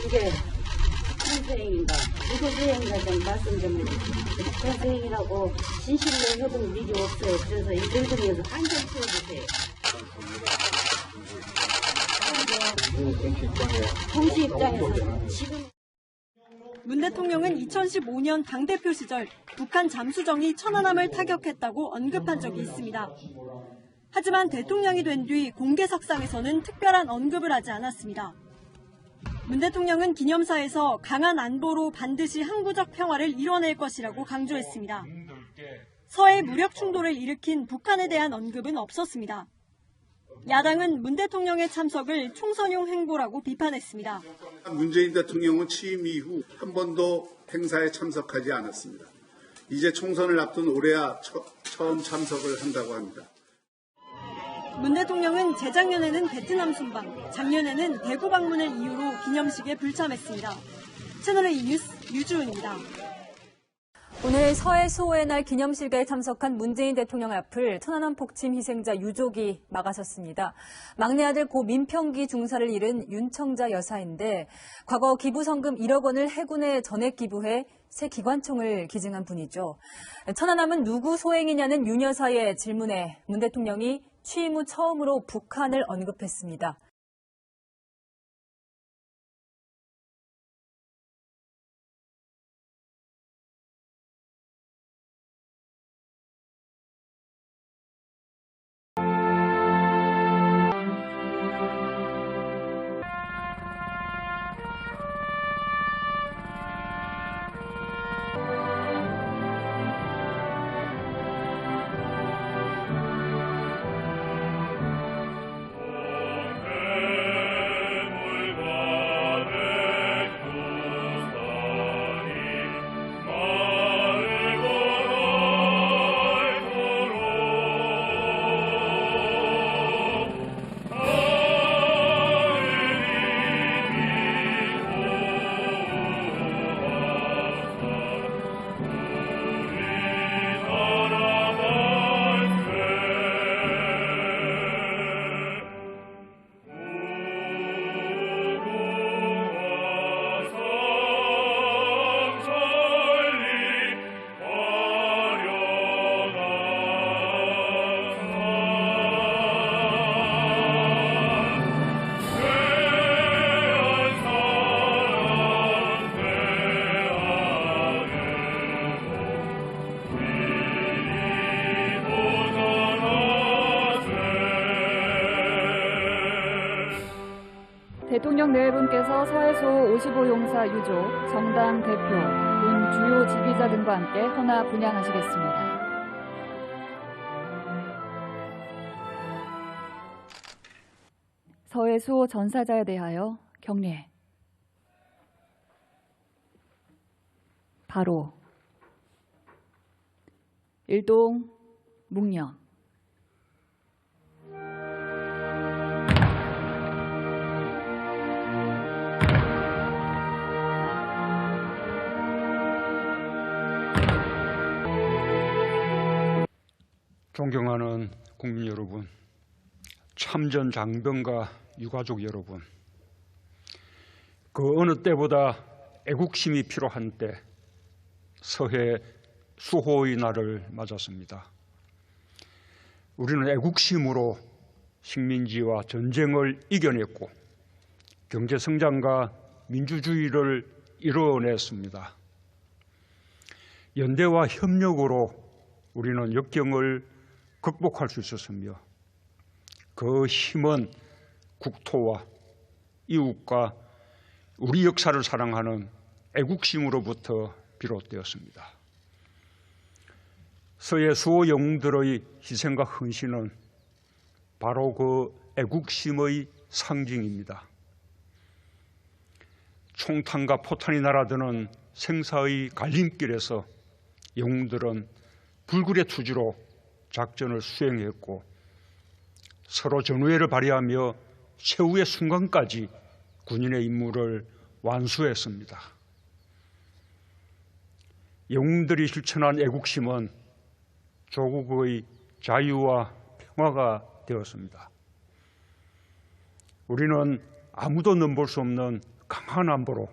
측의 선생님과 유도수행자 말씀 좀 선생님이라고 진실로 해본 일이 없어요. 그래서 이 정도에서 한점 채워주세요. 공시 입장에서 지금 문 대통령은 2015년 당대표 시절 북한 잠수정이 천안함을 타격했다고 언급한 적이 있습니다. 하지만 대통령이 된 뒤 공개석상에서는 특별한 언급을 하지 않았습니다. 문 대통령은 기념사에서 강한 안보로 반드시 항구적 평화를 이뤄낼 것이라고 강조했습니다. 서해 무력 충돌을 일으킨 북한에 대한 언급은 없었습니다. 야당은 문 대통령의 참석을 총선용 행보라고 비판했습니다. 문재인 대통령은 취임 이후 한 번도 행사에 참석하지 않았습니다. 이제 총선을 앞둔 올해야 처음 참석을 한다고 합니다. 문 대통령은 재작년에는 베트남 순방, 작년에는 대구 방문을 이유로 기념식에 불참했습니다. 채널A 뉴스 유주은입니다. 오늘 서해 수호의 날 기념식에 참석한 문재인 대통령 앞을 천안함 폭침 희생자 유족이 막아섰습니다. 막내 아들 고 민평기 중사를 잃은 윤청자 여사인데 과거 기부성금 1억 원을 해군에 전액 기부해 새 기관총을 기증한 분이죠. 천안함은 누구 소행이냐는 윤 여사의 질문에 문 대통령이 취임 후 처음으로 북한을 언급했습니다. 대통령 내외분께서 서해수 55용사 유족, 정당 대표, 군 주요 지휘자 등과 함께 헌화 분양하시겠습니다. 서해수 전사자에 대하여 경례. 바로 일동 묵념. 존경하는 국민 여러분, 참전 장병과 유가족 여러분, 그 어느 때보다 애국심이 필요한 때 서해 수호의 날을 맞았습니다. 우리는 애국심으로 식민지와 전쟁을 이겨냈고 경제성장과 민주주의를 이뤄냈습니다. 연대와 협력으로 우리는 역경을 극복할 수 있었으며 그 힘은 국토와 이웃과 우리 역사를 사랑하는 애국심으로부터 비롯되었습니다. 서해 수호 영웅들의 희생과 헌신은 바로 그 애국심의 상징입니다. 총탄과 포탄이 날아드는 생사의 갈림길에서 영웅들은 불굴의 투지로 작전을 수행했고 서로 전우애를 발휘하며 최후의 순간까지 군인의 임무를 완수했습니다. 영웅들이 실천한 애국심은 조국의 자유와 평화가 되었습니다. 우리는 아무도 넘볼 수 없는 강한 안보로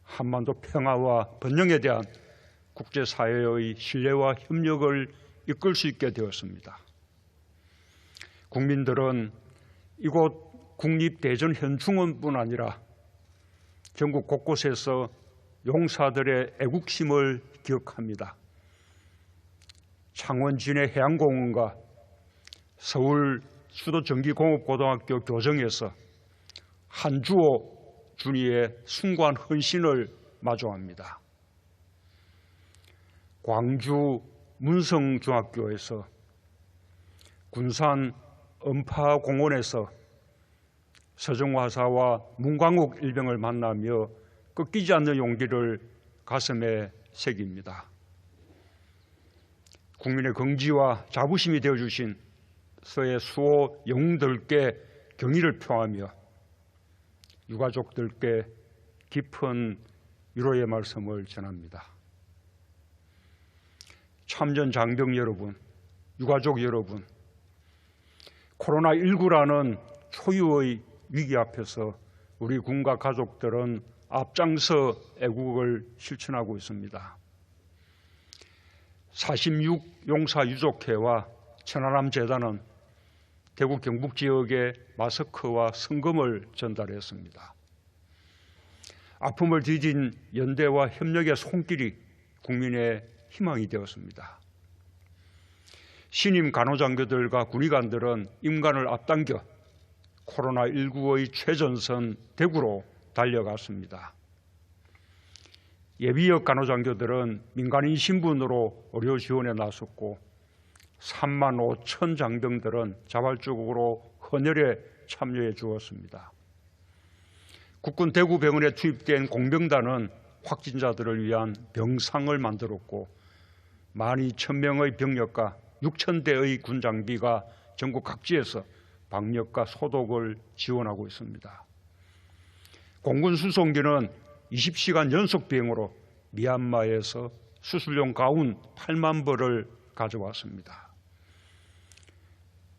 한반도 평화와 번영에 대한 국제사회의 신뢰와 협력을 이끌 수 있게 되었습니다. 국민들은 이곳 국립대전현충원뿐 아니라 전국 곳곳에서 용사들의 애국심을 기억합니다. 창원 진해 해양공원과 서울 수도전기공업고등학교 교정에서 한주호 준이의 숭고한 헌신을 마주합니다. 광주 문성중학교에서 군산 음파공원에서 서정화사와 문광욱 일병을 만나며 꺾이지 않는 용기를 가슴에 새깁니다. 국민의 긍지와 자부심이 되어주신 서해 수호 영웅들께 경의를 표하며 유가족들께 깊은 위로의 말씀을 전합니다. 참전 장병 여러분, 유가족 여러분, 코로나19라는 초유의 위기 앞에서 우리 군과 가족들은 앞장서 애국을 실천하고 있습니다. 46 용사 유족회와 천안함재단은 대구 경북 지역에 마스크와 성금을 전달했습니다. 아픔을 디딘 연대와 협력의 손길이 국민의 희망이 되었습니다. 신임 간호장교들과 군의관들은 임관을 앞당겨 코로나19의 최전선 대구로 달려갔습니다. 예비역 간호장교들은 민간인 신분으로 의료 지원에 나섰고 3만 5천 장병들은 자발적으로 헌혈에 참여해 주었습니다. 국군 대구병원에 투입된 공병단은 확진자들을 위한 병상을 만들었고 12,000명의 병력과 6,000대의 군장비가 전국 각지에서 방역과 소독을 지원하고 있습니다. 공군 수송기는 20시간 연속 비행으로 미얀마에서 수술용 가운 8만 벌을 가져왔습니다.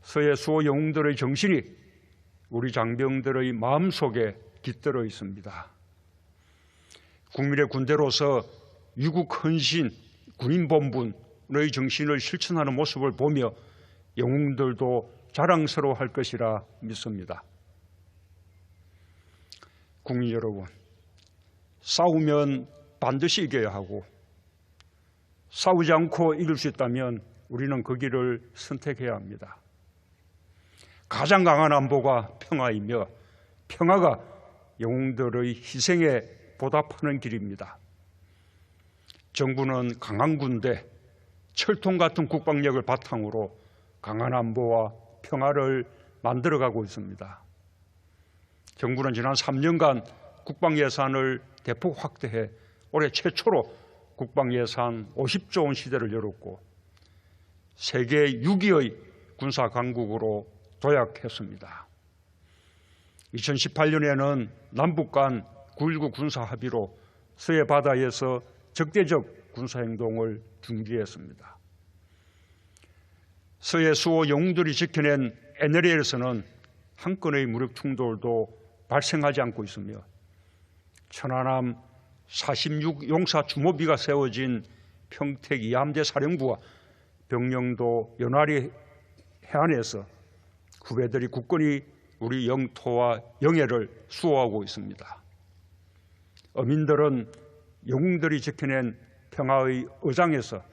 서해 수호 영웅들의 정신이 우리 장병들의 마음속에 깃들어 있습니다. 국민의 군대로서 위국 헌신, 군인 본분의 정신을 실천하는 모습을 보며 영웅들도 자랑스러워할 것이라 믿습니다. 국민 여러분, 싸우면 반드시 이겨야 하고 싸우지 않고 이길 수 있다면 우리는 그 길을 선택해야 합니다. 가장 강한 안보가 평화이며 평화가 영웅들의 희생에 보답하는 길입니다. 정부는 강한 군대, 철통 같은 국방력을 바탕으로 강한 안보와 평화를 만들어가고 있습니다. 정부는 지난 3년간 국방 예산을 대폭 확대해 올해 최초로 국방 예산 50조 원 시대를 열었고 세계 6위의 군사 강국으로 도약했습니다. 2018년에는 남북 간 9.19 군사 합의로 서해 바다에서 적대적 군사 행동을 중지했습니다. 서해 수호 영웅들이 지켜낸 NLL에서는 한 건의 무력 충돌도 발생하지 않고 있으며 천안함 46 용사 주모비가 세워진 평택 2함대 사령부와 병영도 연화리 해안에서 후배들이 굳건히 우리 영토와 영해를 수호하고 있습니다. 어민들은 영웅들이 지켜낸 평화의 의장에서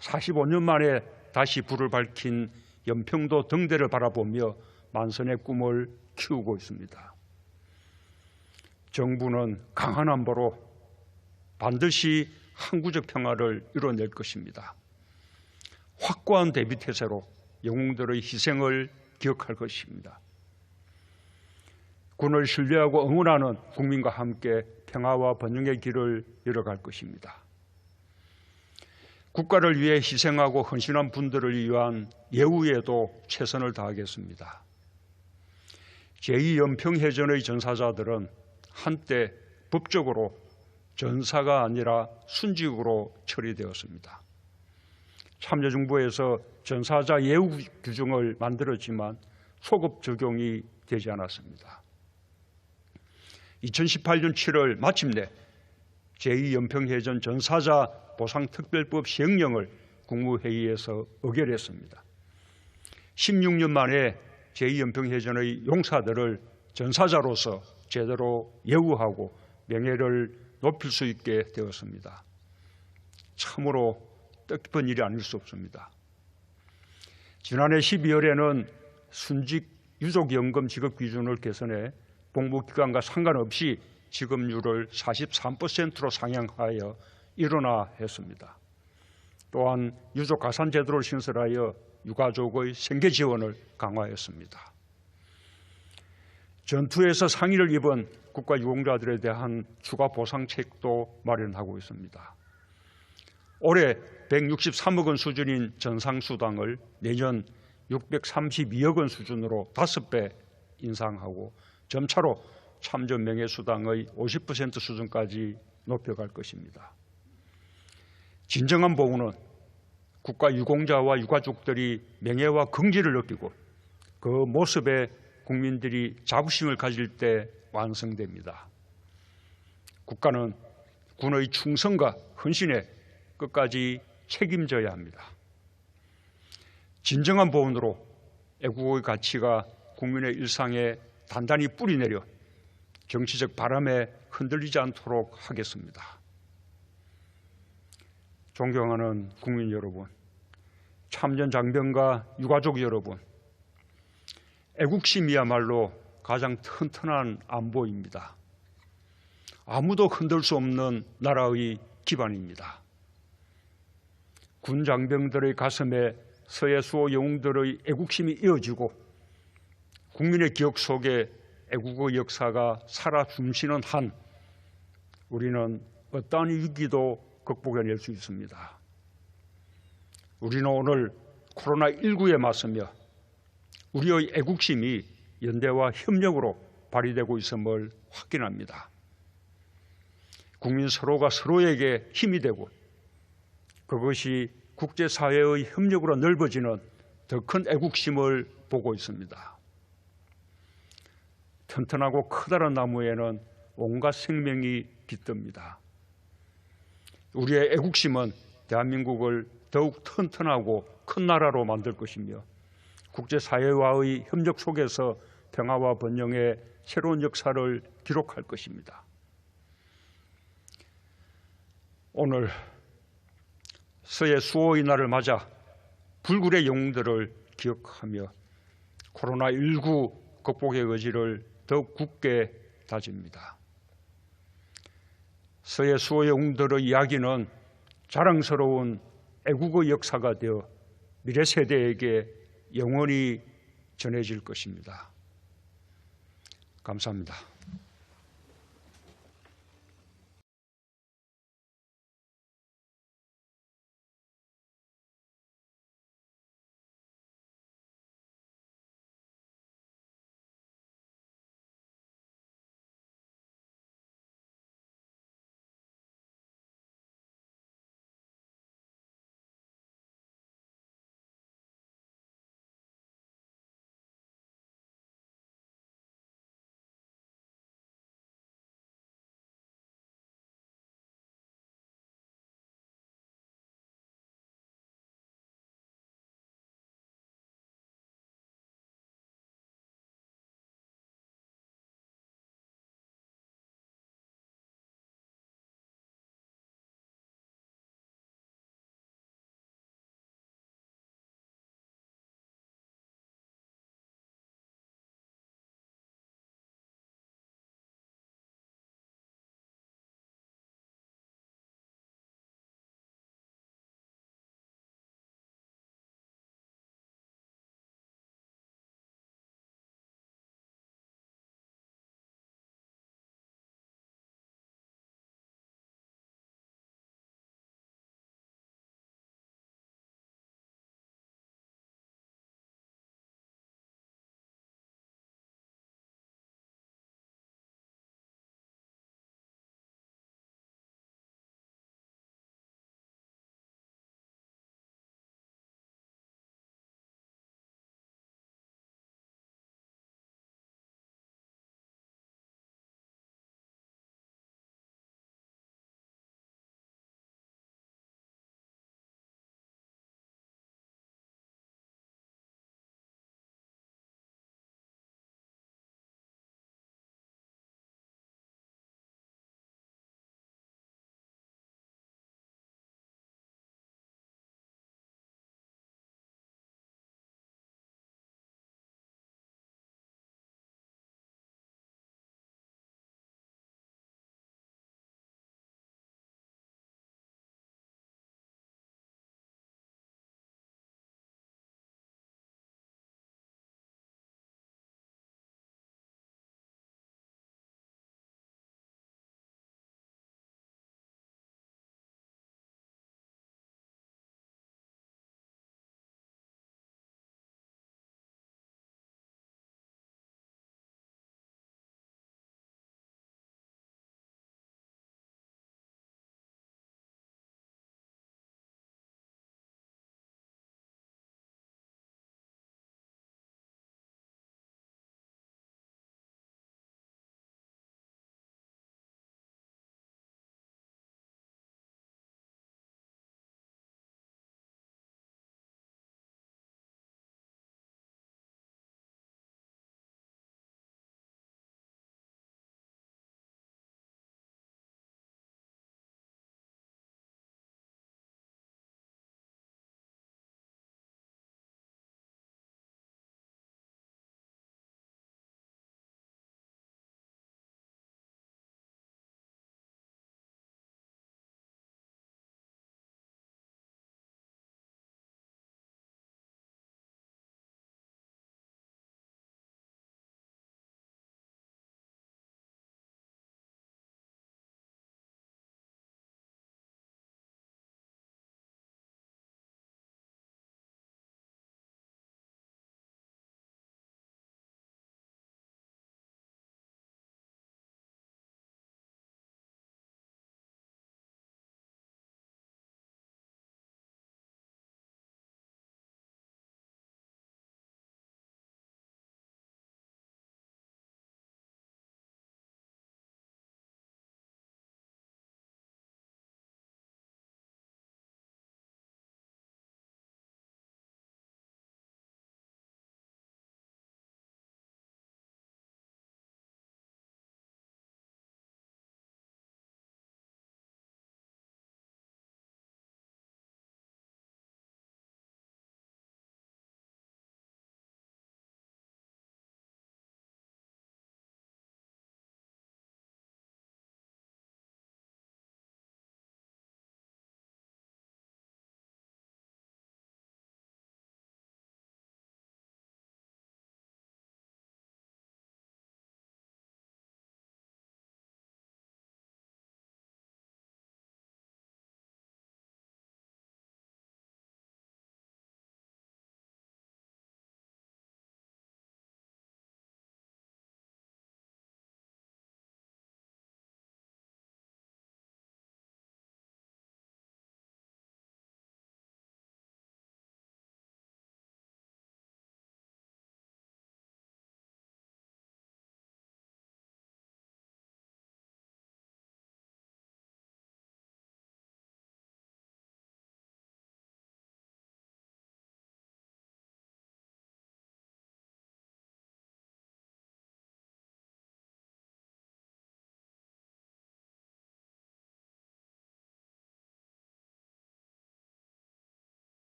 45년 만에 다시 불을 밝힌 연평도 등대를 바라보며 만선의 꿈을 키우고 있습니다. 정부는 강한 안보로 반드시 항구적 평화를 이뤄낼 것입니다. 확고한 대비태세로 영웅들의 희생을 기억할 것입니다. 군을 신뢰하고 응원하는 국민과 함께 평화와 번영의 길을 열어갈 것입니다. 국가를 위해 희생하고 헌신한 분들을 위한 예우에도 최선을 다하겠습니다. 제2연평해전의 전사자들은 한때 법적으로 전사가 아니라 순직으로 처리되었습니다. 참여정부에서 전사자 예우 규정을 만들었지만 소급 적용이 되지 않았습니다. 2018년 7월 마침내 제2연평해전 전사자 보상특별법 시행령을 국무회의에서 의결했습니다. 16년 만에 제2연평해전의 용사들을 전사자로서 제대로 예우하고 명예를 높일 수 있게 되었습니다. 참으로 뜻깊은 일이 아닐 수 없습니다. 지난해 12월에는 순직 유족연금 지급 기준을 개선해 복무기간과 상관없이 지급률을 43%로 상향하여 일원화했습니다. 또한 유족가산제도를 신설하여 유가족의 생계 지원을 강화했습니다. 전투에서 상해를 입은 국가유공자들에 대한 추가 보상책도 마련하고 있습니다. 올해 163억 원 수준인 전상수당을 내년 632억 원 수준으로 5배 인상하고 점차로 참전명예수당의 50% 수준까지 높여갈 것입니다. 진정한 보훈은 국가유공자와 유가족들이 명예와 긍지를 느끼고 그 모습에 국민들이 자부심을 가질 때 완성됩니다. 국가는 군의 충성과 헌신에 끝까지 책임져야 합니다. 진정한 보훈으로 애국의 가치가 국민의 일상에 단단히 뿌리내려 정치적 바람에 흔들리지 않도록 하겠습니다. 존경하는 국민 여러분, 참전 장병과 유가족 여러분, 애국심이야말로 가장 튼튼한 안보입니다. 아무도 흔들 수 없는 나라의 기반입니다. 군 장병들의 가슴에 서해 수호 영웅들의 애국심이 이어지고 국민의 기억 속에 애국의 역사가 살아 숨쉬는 한 우리는 어떠한 위기도 극복해낼 수 있습니다. 우리는 오늘 코로나19에 맞서며 우리의 애국심이 연대와 협력으로 발휘되고 있음을 확인합니다. 국민 서로가 서로에게 힘이 되고 그것이 국제사회의 협력으로 넓어지는 더 큰 애국심을 보고 있습니다. 튼튼하고 커다란 나무에는 온갖 생명이 깃듭니다. 우리의 애국심은 대한민국을 더욱 튼튼하고 큰 나라로 만들 것이며 국제사회와의 협력 속에서 평화와 번영의 새로운 역사를 기록할 것입니다. 오늘 서해 수호의 날을 맞아 불굴의 영웅들을 기억하며 코로나19 극복의 의지를 더욱 굳게 다집니다. 서해 수호 영웅들의 이야기는 자랑스러운 애국의 역사가 되어 미래 세대에게 영원히 전해질 것입니다. 감사합니다.